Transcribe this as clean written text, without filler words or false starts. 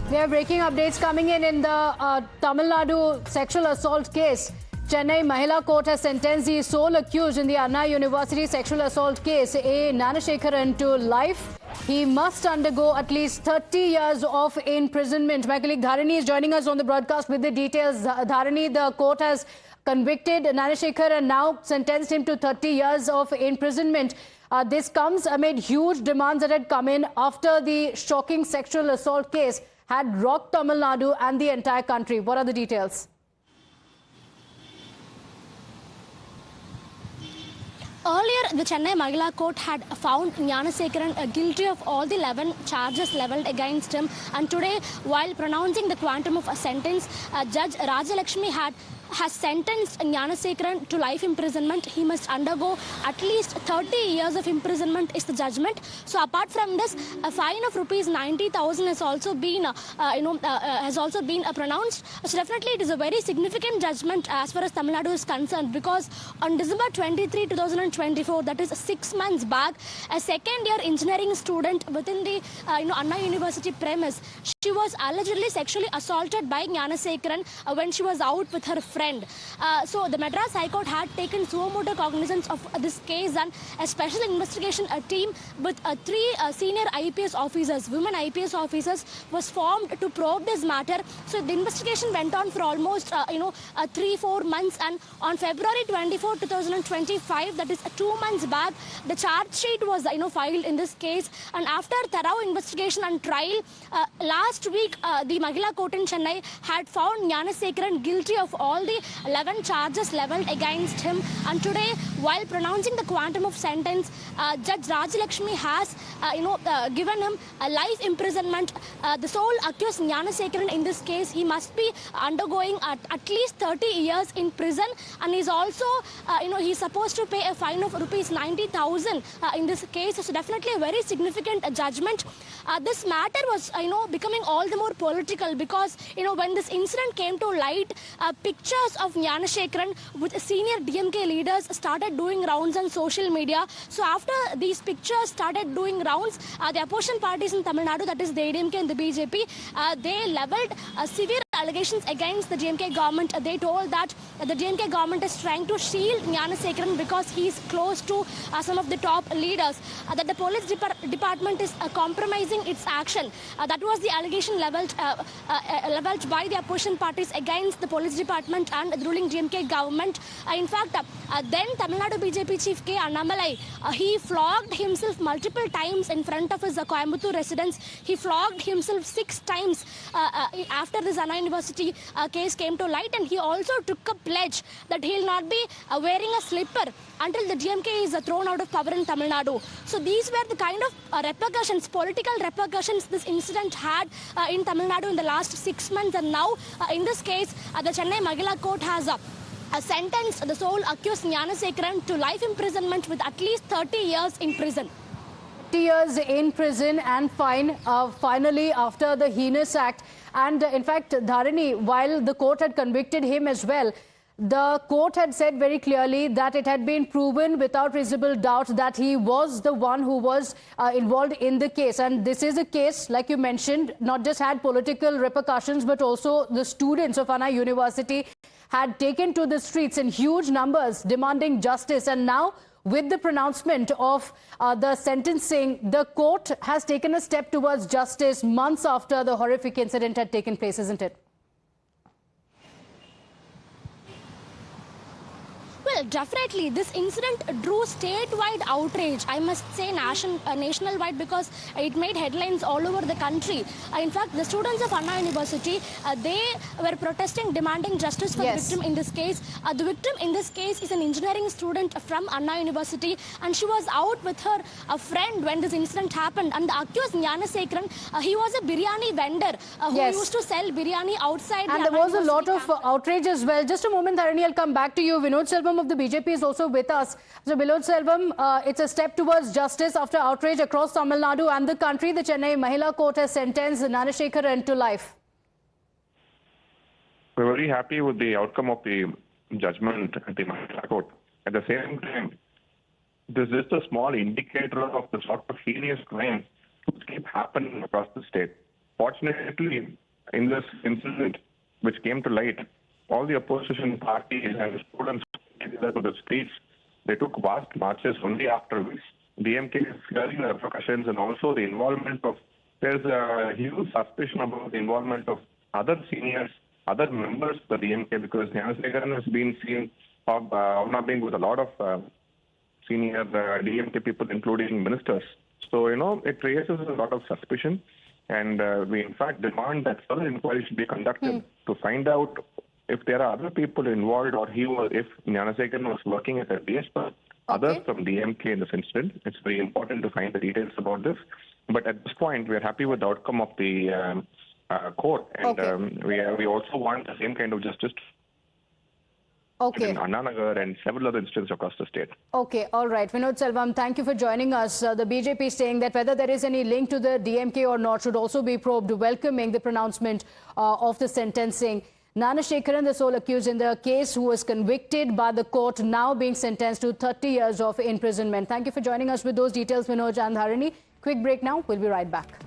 We have breaking updates coming in the Tamil Nadu sexual assault case. Chennai Mahila Court has sentenced the sole accused in the Anna University sexual assault case, Gnanasekaran, to life. He must undergo at least 30 years of imprisonment. My colleague Dharani is joining us on the broadcast with the details. Dharani, the court has convicted Gnanasekaran and now sentenced him to 30 years of imprisonment. This comes amid huge demands that had come in after the shocking sexual assault case had rocked Tamil Nadu and the entire country. What are the details? Earlier, the Chennai Mahila Court had found Gnanasekaran guilty of all the 11 charges levelled against him. And today, while pronouncing the quantum of a sentence, Judge Rajalakshmi has sentenced Gnanasekaran to life imprisonment. He must undergo at least 30 years of imprisonment is the judgment. So apart from this, a fine of rupees 90,000 has also been pronounced. So definitely it is a very significant judgment as far as Tamil Nadu is concerned, because on December 23, 2024, that is 6 months back, a second-year engineering student within the Anna University premise, she was allegedly sexually assaulted by Gnanasekaran when she was out with her friend. So the Madras High Court had taken suo motu cognizance of this case, and a special investigation team with 3 senior IPS officers, women IPS officers, was formed to probe this matter. So the investigation went on for almost 3-4 months, and on February 24, 2025, that is 2 months back, the charge sheet was filed in this case. And after thorough investigation and trial, last week the Mahila Court in Chennai had found Gnanasekaran guilty of all the 11 charges levelled against him. And today, while pronouncing the quantum of sentence, Judge Rajalakshmi has given him a life imprisonment. The sole accused Gnanasekaran in this case, he must be undergoing at least 30 years in prison, and he's also he's supposed to pay a fine of rupees 90,000 in this case. So definitely a very significant judgment. This matter was becoming all the more political, because when this incident came to light, pictures of Gnanasekaran with senior DMK leaders started doing rounds on social media. So after these pictures started doing rounds, the opposition parties in Tamil Nadu, that is the ADMK and the BJP, they levelled severe allegations against the DMK government. They told that the DMK government is trying to shield Gnanasekaran because he is close to some of the top leaders, that the police department is compromising its action. That was the allegation levelled by the opposition parties against the police department and the ruling DMK government. In fact, then Tamil Nadu BJP chief K. Annamalai, he flogged himself multiple times in front of his Coimbatore residence. He flogged himself 6 times after this Anna University case came to light, and he also took a pledge that he will not be wearing a slipper until the DMK is thrown out of power in Tamil Nadu. So these were the kind of repercussions, political repercussions this incident had in Tamil Nadu in the last 6 months. And now in this case, the Chennai Mahila Court has sentenced the sole accused Gnanasekaran to life imprisonment with at least 30 years in prison. 30 years in prison and fine, finally, after the heinous act. And in fact, Dharani, while the court had convicted him as well, the court had said very clearly that it had been proven without reasonable doubt that he was the one who was involved in the case. And this is a case, like you mentioned, not just had political repercussions, but also the students of Anna University had taken to the streets in huge numbers demanding justice. And now, with the pronouncement of the sentencing, the court has taken a step towards justice months after the horrific incident had taken place, isn't it? Well, definitely, this incident drew statewide outrage, I must say nationwide, because it made headlines all over the country. In fact, the students of Anna University, they were protesting, demanding justice for the victim in this case. The victim in this case is an engineering student from Anna University, and she was out with her friend when this incident happened. And the accused Gnanasekaran, he was a biryani vendor who used to sell biryani outside. And there was a lot of outrage as well. Just a moment, Dharani, I'll come back to you. Vinod Selvam of the BJP is also with us. So, Vinod Selvam, it's a step towards justice after outrage across Tamil Nadu and the country. The Chennai Mahila Court has sentenced Gnanasekaran to life. We're very happy with the outcome of the judgment at the Mahila Court. At the same time, this is just a small indicator of the sort of heinous crimes which keep happening across the state. Fortunately, in this incident which came to light, all the opposition parties and the students came together to the streets. They took vast marches only after which DMK is fearing the repercussions, and also the involvement of, there's a huge suspicion about the involvement of other seniors, other members of the DMK, because Gnanasekaran has been seen of not being with a lot of senior DMK people, including ministers. So, it raises a lot of suspicion. And we, in fact, demand that further inquiry should be conducted to find out if there are other people involved, or if Gnanasekaran was working as a DSP, others from DMK in this incident. It's very important to find the details about this. But at this point, we are happy with the outcome of the court. And we also want the same kind of justice in Annanagar and several other instances across the state. Okay, all right. Vinod Selvam, thank you for joining us. The BJP saying that whether there is any link to the DMK or not should also be probed, welcoming the pronouncement of the sentencing. Gnanasekaran, the sole accused in the case, who was convicted by the court, now being sentenced to 30 years of imprisonment. Thank you for joining us with those details, Vinod and Dharini. Quick break now. We'll be right back.